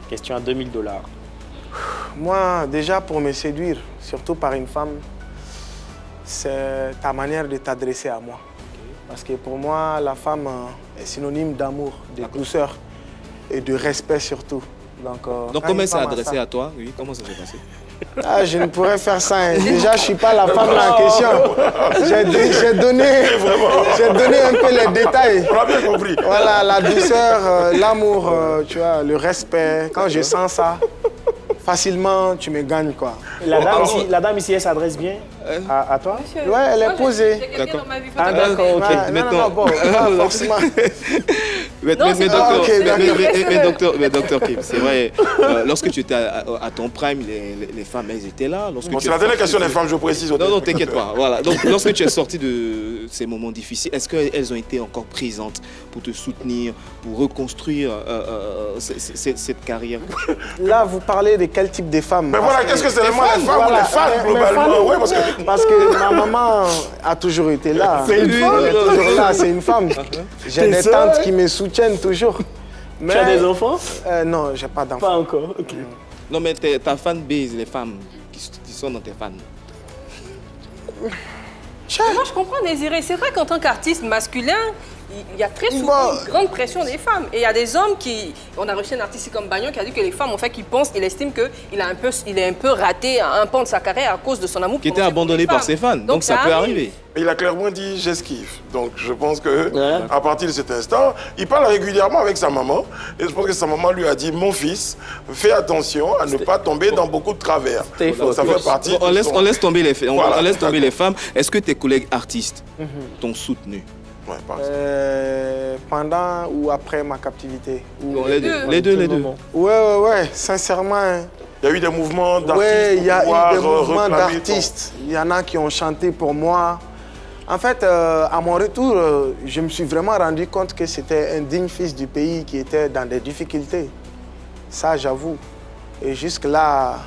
Question à 2000 $. Moi, déjà, pour me séduire, surtout par une femme, c'est ta manière de t'adresser à moi. Parce que pour moi, la femme est synonyme d'amour, de douceur et de respect surtout. Donc comment elle s'est adressée à toi? Oui, comment ça s'est passé? Ah, je ne pourrais faire ça. Hein. Déjà, je ne suis pas la femme en question. J'ai donné un peu les détails. On a bien compris. Voilà, la douceur, l'amour, tu vois, le respect. Quand je sens ça, facilement, tu me gagnes, quoi. La dame ici, elle s'adresse bien à toi? Ouais, elle est posée. Ah, d'accord, ok. Ah, non, bon, pas forcément. Mais docteur Kim, c'est vrai, lorsque tu étais à ton prime, les femmes, elles étaient là. Bon, c'est la dernière question des femmes, je précise. Non, t'inquiète pas. Voilà. Donc, lorsque tu es sorti de ces moments difficiles, est-ce qu'elles ont été encore présentes pour te soutenir, pour reconstruire cette carrière? Là, vous parlez de quel type de femmes? Mais voilà, qu'est-ce que c'est vraiment les femmes ou les femmes, globalement? Ouais, parce que ma maman a toujours été là. C'est une femme. Elle est toujours là, c'est une femme. J'ai des tantes qui me soutiennent toujours. Mais, Tu as des enfants? Non, j'ai pas d'enfants. Pas encore, ok. Non, mais ta fanbase, les femmes qui sont dans tes fans. Moi, je comprends, Désiré. C'est vrai qu'en tant qu'artiste masculin, il y a très souvent une grande pression des femmes. Et il y a des hommes qui... On a reçu un artiste comme Bagnon qui a dit que les femmes, en fait, il estime qu'il est un peu raté à un pan de sa carrière à cause de son amour. Qui était abandonné par ses fans. Donc ça peut arriver. Il a clairement dit j'esquive. Donc je pense que à partir de cet instant, il parle régulièrement avec sa maman. Et je pense que sa maman lui a dit mon fils, fais attention à ne pas tomber dans beaucoup de travers. Donc, ça fait partie. On laisse tomber les femmes. On laisse tomber les femmes. Est-ce que tes collègues artistes t'ont soutenu? Ouais, pendant ou après ma captivité? Les deux. Ouais, sincèrement. Il y a eu des mouvements d'artistes. Oui, il y a eu des mouvements d'artistes. Il y en a qui ont chanté pour moi. En fait, à mon retour, je me suis vraiment rendu compte que c'était un digne fils du pays qui était dans des difficultés. Ça, j'avoue. Et jusque-là,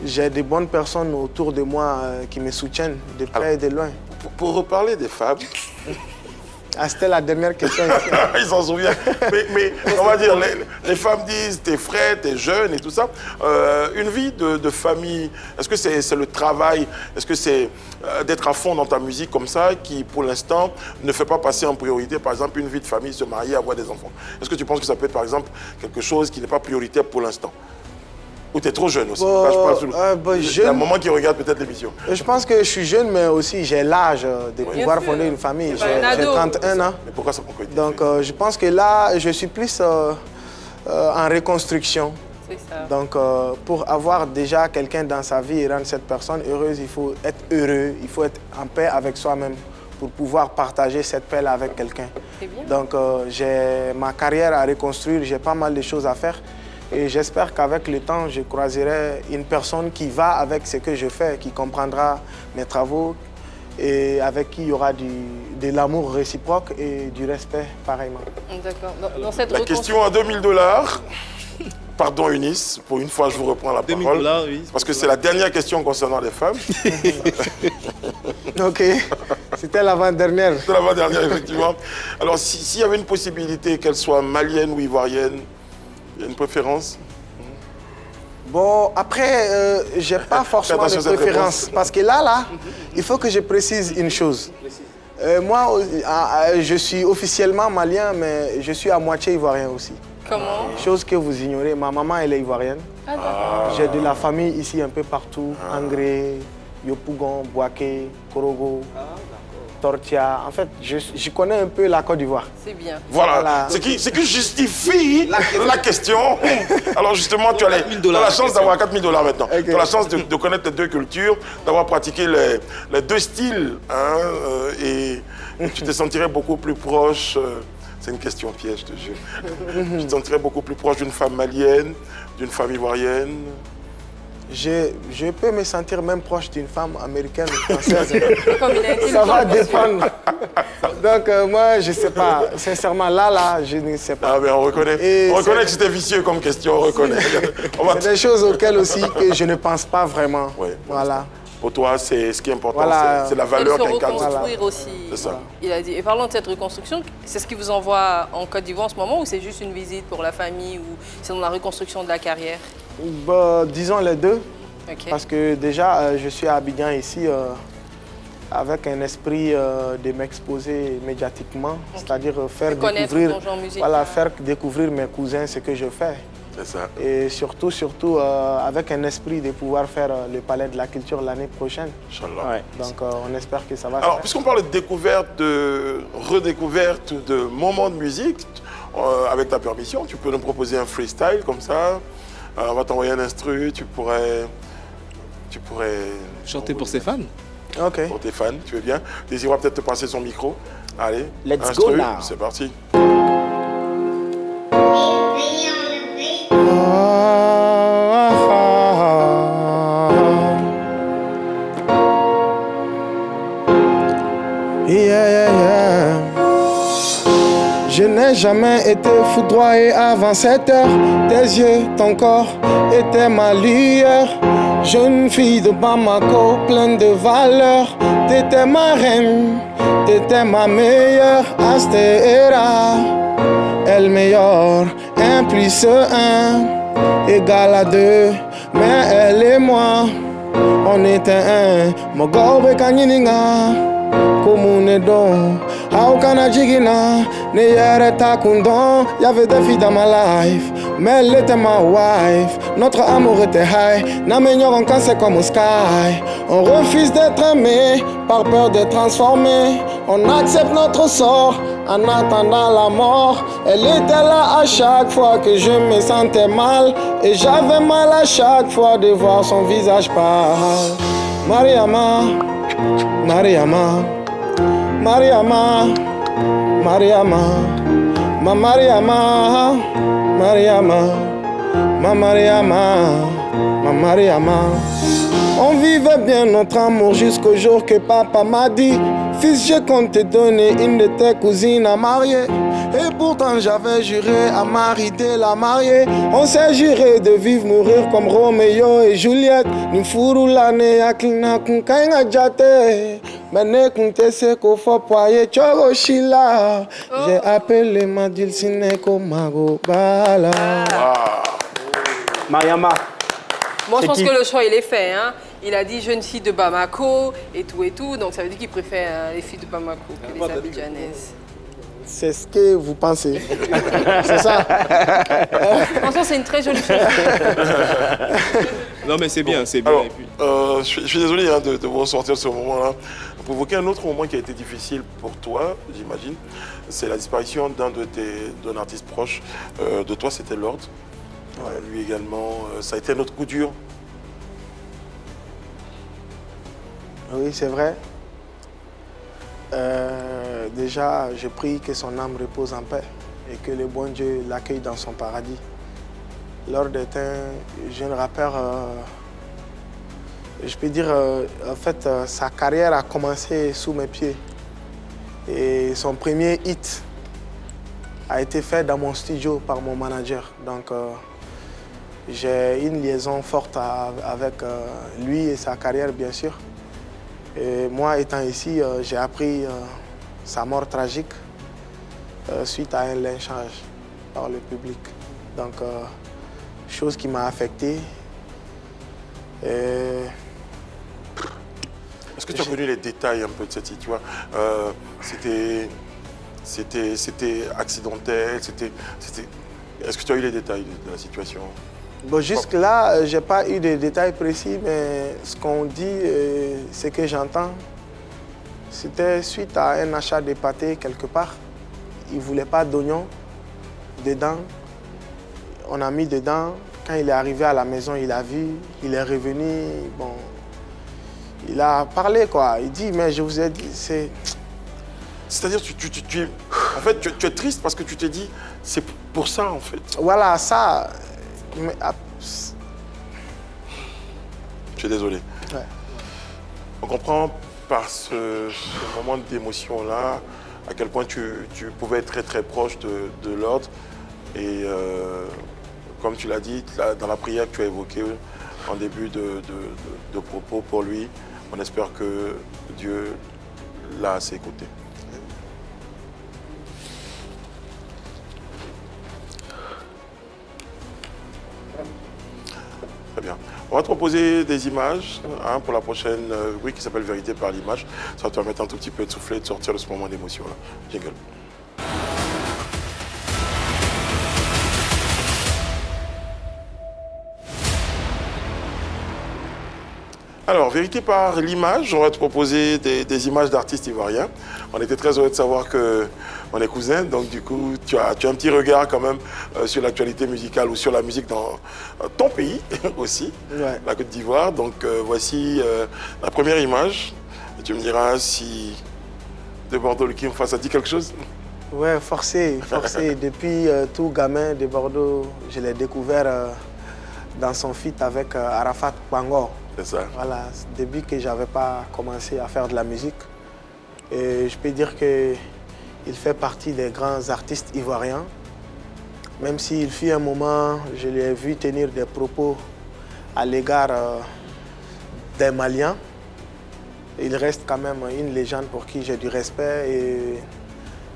j'ai de bonnes personnes autour de moi qui me soutiennent de près et de loin. Pour reparler des femmes... Ah, c'était la dernière question. Ils s'en souviennent. Mais on va dire, les femmes disent, t'es frais, t'es jeune et tout ça. Une vie de famille, est-ce que c'est le travail, est-ce que c'est d'être à fond dans ta musique comme ça qui, pour l'instant, ne fait pas passer en priorité, par exemple, une vie de famille, se marier, avoir des enfants? Est-ce que tu penses que ça peut être, par exemple, quelque chose qui n'est pas prioritaire pour l'instant? Ou tu es trop jeune aussi? Il y a un moment qui regarde peut-être l'émission. Je pense que je suis jeune, mais aussi j'ai l'âge de pouvoir fonder une famille. J'ai 31 ans. Mais pourquoi ça prend quoi? Donc je pense que là, je suis plus en reconstruction. C'est ça. Donc, pour avoir déjà quelqu'un dans sa vie et rendre cette personne heureuse, il faut être heureux, il faut être en paix avec soi-même pour pouvoir partager cette paix-là avec quelqu'un. C'est bien. Donc, j'ai ma carrière à reconstruire, j'ai pas mal de choses à faire. Et j'espère qu'avec le temps, je croiserai une personne qui va avec ce que je fais, qui comprendra mes travaux et avec qui il y aura de l'amour réciproque et du respect pareillement. D'accord. Dans cette La question à 2000 $. Pardon Eunice, pour une fois je vous reprends la 2000 parole. $, oui. Parce que c'est la dernière question concernant les femmes. Ok, c'était l'avant-dernière. C'est l'avant-dernière, effectivement. Alors, s'il y avait une possibilité qu'elle soit malienne ou ivoirienne, il y a une préférence? Bon, après, j'ai pas forcément de préférence. Parce que là, il faut que je précise une chose. Moi, je suis officiellement malien, mais je suis à moitié ivoirien aussi. Comment? Chose que vous ignorez, ma maman, elle est ivoirienne. J'ai de la famille ici un peu partout. Angré, Yopougon, Boaké, Korogo, Tortia. En fait, je connais un peu la Côte d'Ivoire. C'est bien. Voilà. Ce qui justifie la question. Alors justement, tu as la chance d'avoir 4000 $ maintenant. Okay. Tu as la chance de connaître les deux cultures, d'avoir pratiqué les deux styles. Hein, et tu te sentirais beaucoup plus proche. C'est une question piège, je te jure. Tu te sentirais beaucoup plus proche d'une femme malienne, d'une femme ivoirienne? Je peux me sentir même proche d'une femme américaine ou française. Ça va dépendre. Donc moi, je ne sais pas. Sincèrement, là, je ne sais pas. Ah, mais on reconnaît que c'était vicieux comme question, on reconnaît. C'est des choses auxquelles aussi que je ne pense pas vraiment. Oui, voilà. Pour toi, c'est ce qui est important, voilà. c'est la valeur qu'incarne. Reconstruire aussi. C'est ça. Il a dit. Et parlons de cette reconstruction, c'est ce qui vous envoie en Côte d'Ivoire en ce moment ou c'est juste une visite pour la famille ou c'est dans la reconstruction de la carrière? Bah, disons les deux. Okay. Parce que déjà, je suis à Abidjan ici avec un esprit de m'exposer médiatiquement, c'est-à-dire faire découvrir mes cousins ce que je fais. C'est ça. Et surtout avec un esprit de pouvoir faire le Palais de la Culture l'année prochaine. Inch'Allah. Ouais. Donc on espère que ça va se Alors, faire. puisqu'on parle de découverte, de redécouverte, de moments de musique, avec ta permission, tu peux nous proposer un freestyle comme ça. On va t'envoyer un instru, tu pourrais chanter pour ses fans. Ok. Pour tes fans, tu veux bien? Désir va peut-être te passer son micro. Allez, let's instru, go now. C'est parti. Je n'ai jamais été foudroyé avant cette heure. Tes yeux, ton corps étaient ma lueur. Jeune fille de Bamako, pleine de valeur. T'étais ma reine, t'étais ma meilleure. Astéra, elle meilleure. 1 + 1 égale à 2. Mais elle et moi, on était un. Mogobe kanyininga, komune don. How can I jigina? Y'avait des filles dans ma life, mais elle était ma wife. Notre amour était high, n'amènerons quand c'est comme au sky. On refuse d'être aimé, par peur de transformer. On accepte notre sort en attendant la mort. Elle était là à chaque fois que je me sentais mal. Et j'avais mal à chaque fois de voir son visage pâle. Mariama, Mariama, Mariama, Mariama, ma Mariama, Mariama, ma Mariama, ma Mariama. On vivait bien notre amour jusqu'au jour que papa m'a dit: fils, je compte te donner une de tes cousines à marier. Et pourtant j'avais juré à Marie de la marier. On s'est juré de vivre, mourir comme Roméo et Juliette. Nous fourrons l'année à Klina Kunkainga Jate. Mais compte ce qu'il faut poyer Choroshila. J'ai appelé ma Dilsineko Mago Bala. Mariama. Moi, je pense que le choix, il est fait. Hein. Il a dit jeune fille de Bamako et tout. Donc, ça veut dire qu'il préfère les filles de Bamako que les Abidjanaises. C'est ce que vous pensez. C'est ça. Franchement, c'est une très jolie chose. Non, mais c'est bien, c'est bien. Alors, je suis désolé hein, de vous ressortir ce moment-là. Pour évoquer un autre moment qui a été difficile pour toi, j'imagine, c'est la disparition d'un artiste proche de toi, c'était Lord. Ouais, lui également, ça a été notre coup dur. Oui, c'est vrai. Déjà, je prie que son âme repose en paix et que le bon Dieu l'accueille dans son paradis. Lors d'être un jeune rappeur, je peux dire, en fait, sa carrière a commencé sous mes pieds. Et son premier hit a été fait dans mon studio par mon manager. Donc, j'ai une liaison forte avec lui et sa carrière, bien sûr. Et moi, étant ici, j'ai appris sa mort tragique suite à un lynchage par le public. Donc, chose qui m'a affecté. Est-ce que tu as connu les détails un peu de cette histoire? C'était accidentel, Est-ce que tu as eu les détails de la situation? Bon, jusque-là, je n'ai pas eu de détails précis, mais ce qu'on dit, ce que j'entends, c'était suite à un achat de pâté quelque part. Il ne voulait pas d'oignons dedans. On a mis dedans. Quand il est arrivé à la maison, il a vu, il est revenu. Bon, il a parlé, quoi. Il dit, mais je vous ai dit, c'est... C'est-à-dire, en fait, tu es triste parce que tu t'es dit, c'est pour ça, en fait. Voilà, ça... Mais, je suis désolé. Ouais. On comprend par ce moment d'émotion-là à quel point tu pouvais être très très proche de l'ordre. Et comme tu l'as dit, dans la prière que tu as évoquée en début de propos pour lui, on espère que Dieu l'a à ses côtés. Très bien. On va te proposer des images pour la prochaine rubrique qui s'appelle Vérité par l'image. Ça va te permettre un tout petit peu de souffler, de sortir de ce moment d'émotion-là. Jingle. Alors, Vérité par l'image, on va te proposer des images d'artistes ivoiriens. On était très heureux de savoir qu'on est cousins, donc du coup, tu as un petit regard quand même sur l'actualité musicale ou sur la musique dans ton pays aussi, ouais. La Côte d'Ivoire. Donc voici la première image. Et tu me diras si de Bordeaux, le Kim, ça dit quelque chose? Ouais, forcé. Depuis tout gamin de Bordeaux, je l'ai découvert dans son feat avec Arafat Pangor. C'est ça. Voilà, depuis que je n'avais pas commencé à faire de la musique. Et je peux dire qu'il fait partie des grands artistes ivoiriens. Même s'il fut un moment, je l'ai vu tenir des propos à l'égard des Maliens. Il reste quand même une légende pour qui j'ai du respect et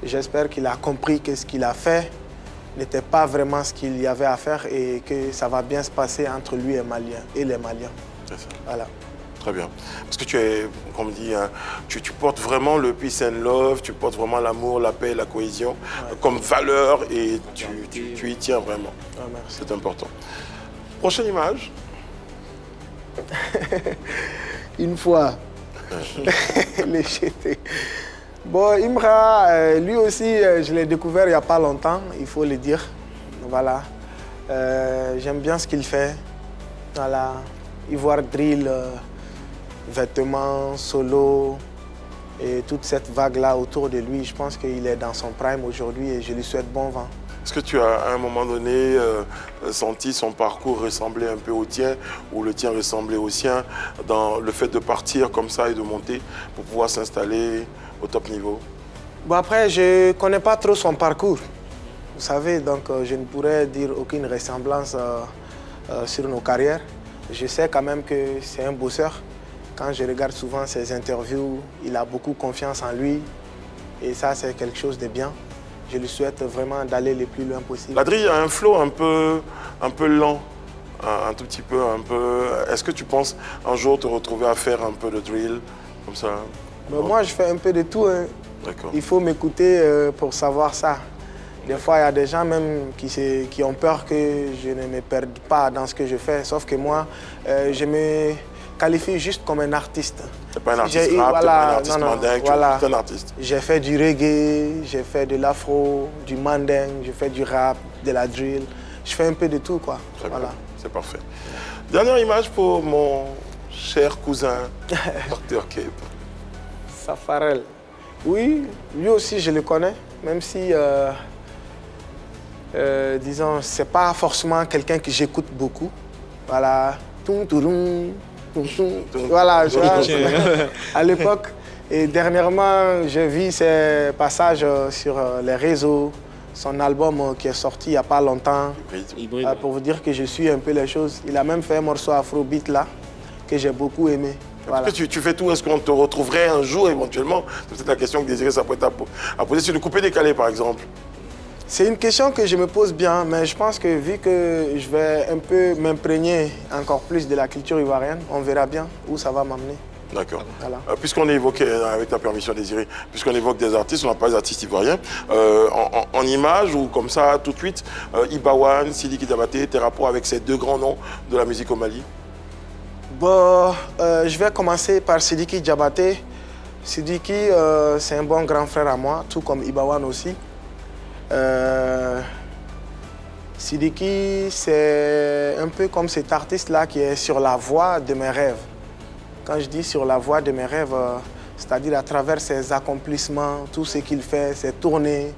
j'espère qu'il a compris que ce qu'il a fait n'était pas vraiment ce qu'il y avait à faire et que ça va bien se passer entre lui et les Maliens. C'est ça. Voilà. Très bien. Parce que tu es, comme on dit, hein, tu portes vraiment le peace and love, tu portes vraiment l'amour, la paix, la cohésion comme valeur et tu y tiens vraiment. Ah, merci. C'est important. Prochaine image. Une fois, les jetés. Bon, Imra, lui aussi, je l'ai découvert il n'y a pas longtemps, il faut le dire. Voilà. J'aime bien ce qu'il fait. Voilà. Ivoire drill, vêtements, solo et toute cette vague-là autour de lui. Je pense qu'il est dans son prime aujourd'hui et je lui souhaite bon vent. Est-ce que tu as, à un moment donné, senti son parcours ressembler un peu au tien ou le tien ressembler au sien dans le fait de partir comme ça et de monter pour pouvoir s'installer au top niveau? Bon, après, je ne connais pas trop son parcours, vous savez, donc je ne pourrais dire aucune ressemblance sur nos carrières. Je sais quand même que c'est un bosseur. Quand je regarde souvent ses interviews, il a beaucoup confiance en lui et ça, c'est quelque chose de bien. Je lui souhaite vraiment d'aller le plus loin possible. La drill a un flow un peu lent, un tout petit peu, Est-ce que tu penses un jour te retrouver à faire un peu de drill comme ça? Mais moi, je fais un peu de tout. Hein. Il faut m'écouter pour savoir ça. Des fois, il y a des gens même qui ont peur que je ne me perde pas dans ce que je fais. Sauf que moi, je me qualifie juste comme un artiste. Tu n'es pas un artiste rap, tu n'es pas un artiste mandingue, tu es juste un artiste. J'ai fait du reggae, j'ai fait de l'afro, du mandingue, j'ai fait du rap, de la drill. je fais un peu de tout, quoi. Très Voilà. bien, c'est parfait. Dernière image pour mon cher cousin, Dr Cape. Safarel. Oui, lui aussi, je le connais, même si, disons, c'est pas forcément quelqu'un que j'écoute beaucoup. Voilà. Voilà, je vois, à l'époque. Et dernièrement, j'ai vu ses passages sur les réseaux, son album qui est sorti il n'y a pas longtemps. Pour vous dire que je suis un peu les choses. Il a même fait un morceau afrobeat là, que j'ai beaucoup aimé. Voilà. Tu fais tout, est-ce qu'on te retrouverait un jour éventuellement? C'est peut-être la question que Désiré s'apprête à poser sur le coupé-décalé par exemple. C'est une question que je me pose bien, mais je pense que vu que je vais un peu m'imprégner encore plus de la culture ivoirienne, on verra bien où ça va m'amener. D'accord. Voilà. Puisqu'on évoquait, avec ta permission Désiré, puisqu'on évoque des artistes, on n'a pas des artistes ivoiriens, en images ou comme ça tout de suite, Ibawan, Sidiki Diabaté, tes rapports avec ces deux grands noms de la musique au Mali? Bon, je vais commencer par Sidiki Diabaté. Sidiki, c'est un bon grand frère à moi, tout comme Ibawan aussi. Sidiki, c'est un peu comme cet artiste-là qui est sur la voie de mes rêves. Quand je dis sur la voie de mes rêves, c'est-à-dire à travers ses accomplissements, tout ce qu'il fait, ses tournées,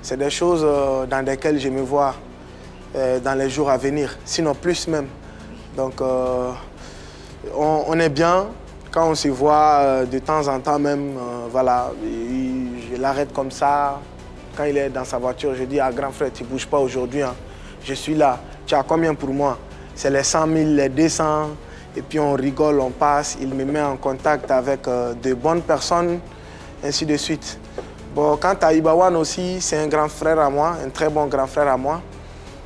c'est des choses dans lesquelles je me vois dans les jours à venir, sinon plus même. Donc, on est bien. Quand on se voit de temps en temps même, voilà, je l'arrête comme ça. Quand il est dans sa voiture, je dis à grand frère, tu ne bouges pas aujourd'hui, hein. Je suis là. Tu as combien pour moi? C'est les 100 000, les 200. Et puis on rigole, on passe. Il me met en contact avec de bonnes personnes, ainsi de suite. Bon, quant à Ibawan aussi, c'est un grand frère à moi, un très bon grand frère à moi.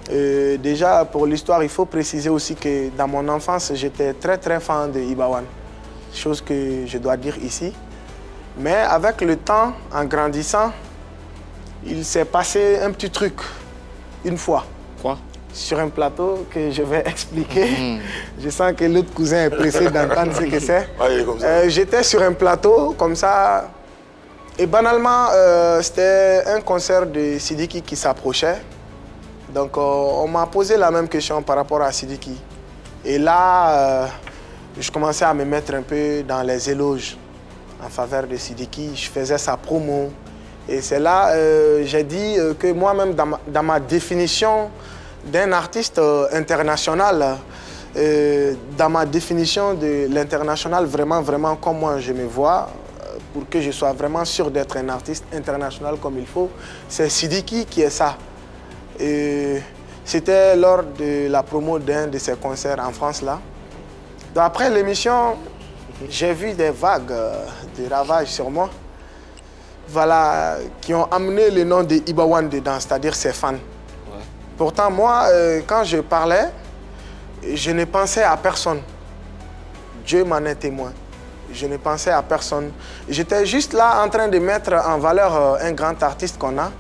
Déjà, pour l'histoire, il faut préciser aussi que dans mon enfance, j'étais très fan de Ibawan. Chose que je dois dire ici. Mais avec le temps, en grandissant, il s'est passé un petit truc, une fois. Quoi? Sur un plateau que je vais expliquer. Je sens que l'autre cousin est pressé d'entendre ce que c'est. J'étais sur un plateau, comme ça, et banalement, c'était un concert de Sidiki qui s'approchait. Donc, on m'a posé la même question par rapport à Sidiki. Et là, je commençais à me mettre un peu dans les éloges en faveur de Sidiki. Je faisais sa promo. Et c'est là j'ai dit que moi-même, dans ma définition d'un artiste international, dans ma définition de l'international, vraiment comme moi je me vois, pour que je sois vraiment sûr d'être un artiste international comme il faut, c'est Sidiki qui est ça. C'était lors de la promo d'un de ses concerts en France là. Donc, après l'émission, j'ai vu des vagues de ravages sur moi. Voilà, qui ont amené le nom de Ibawan dedans, c'est-à-dire ses fans. Ouais. Pourtant, moi, quand je parlais, je ne pensais à personne. Dieu m'en est témoin. Je ne pensais à personne. J'étais juste là en train de mettre en valeur un grand artiste qu'on a.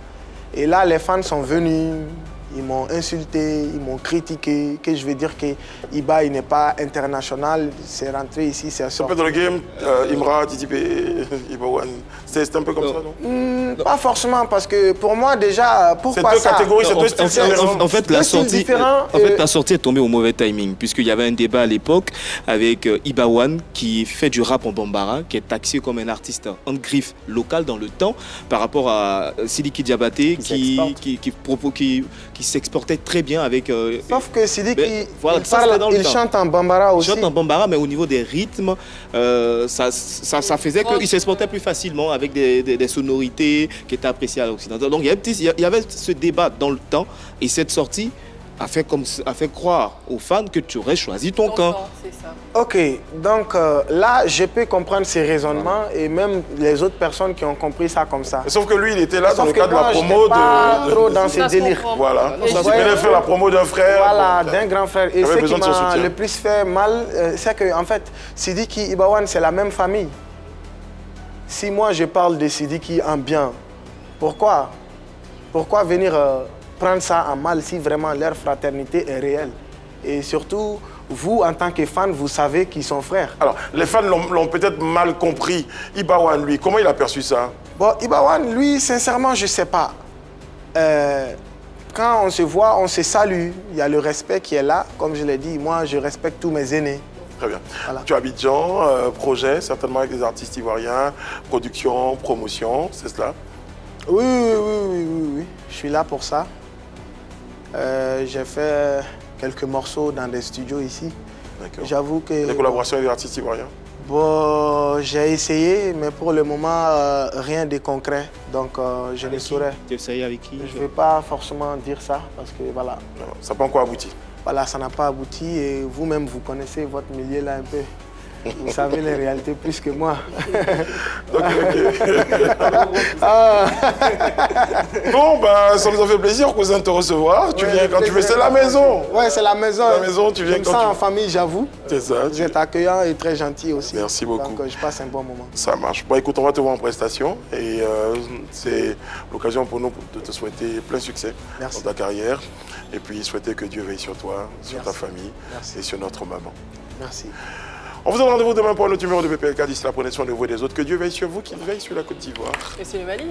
Et là, les fans sont venus, ils m'ont insulté, ils m'ont critiqué, que je veux dire que Iba, il n'est pas international, c'est rentré ici, c'est sorti. Un peu dans le game, Imra, Titipé, Ibawan, c'est un peu comme ça, non? Pas forcément, parce que pour moi, déjà, pourquoi ça? C'est deux catégories, c'est deux styles différents. En fait, la sortie est tombée au mauvais timing, puisqu'il y avait un débat à l'époque avec Ibawan, qui fait du rap en Bambara, qui est taxé comme un artiste en griffe local dans le temps, par rapport à Sidiki Diabaté, qui s'exportait très bien avec... Sauf que Sidiki, voilà, il chante en Bambara aussi. Il chante en Bambara, mais au niveau des rythmes, ça faisait qu'il s'exportait plus facilement avec des sonorités qui étaient appréciées à l'Occident. Donc il y avait ce débat dans le temps, et cette sortie a fait croire aux fans que tu aurais choisi ton camp. Ok, donc là, je peux comprendre ces raisonnements et même les autres personnes qui ont compris ça comme ça. Sauf que lui, il était là dans le cadre de la promo pas trop dans ses délires. Voilà. Il venait faire la promo d'un frère. Voilà, d'un grand frère. Et ce qui m'a le plus fait mal, c'est que, en fait, Sidiki Ibawan, c'est la même famille. Si moi, je parle de Sidiki en bien, pourquoi venir prendre ça en mal si vraiment leur fraternité est réelle? Et surtout, vous, en tant que fan, vous savez qu'ils sont frères. Alors, les fans l'ont peut-être mal compris. Ibawan, lui, comment il a perçu ça? Bon, Ibawan, lui, sincèrement, je ne sais pas. quand on se voit, on se salue. Il y a le respect qui est là. Comme je l'ai dit, moi, je respecte tous mes aînés. Très bien. Voilà. Tu habites Abidjan, projet, certainement avec des artistes ivoiriens, production, promotion, c'est cela? Oui. Je suis là pour ça. J'ai fait quelques morceaux dans des studios ici. D'accord. J'avoue que... Des collaborations avec des artistes ivoiriens? Bon, j'ai essayé, mais pour le moment, rien de concret. Donc, je ne saurais. Tu as essayé avec qui? Je ne vais pas forcément dire ça, parce que voilà. Non, ça n'a pas encore abouti. Voilà, ça n'a pas abouti et vous-même, vous connaissez votre milieu là un peu. Vous savez les réalités plus que moi. Ok. Ah. Bon, ben, ça nous a fait plaisir, cousin, de te recevoir. Tu viens quand tu veux, c'est la maison. Ouais, c'est la maison. La maison, tu viens quand tu veux. en famille, j'avoue. C'est ça. Vous êtes accueillant et très gentil aussi. Merci beaucoup. Donc, je passe un bon moment. Ça marche. Bon, écoute, on va te voir en prestation et c'est l'occasion pour nous de te souhaiter plein succès dans ta carrière et puis souhaiter que Dieu veille sur toi, sur ta famille et sur notre maman. Merci. On vous donne rendez-vous demain pour un autre numéro de PPLK. D'ici là, prenez soin de vous et des autres. Que Dieu veille sur vous, qu'il veille sur la Côte d'Ivoire. Et c'est le Mali.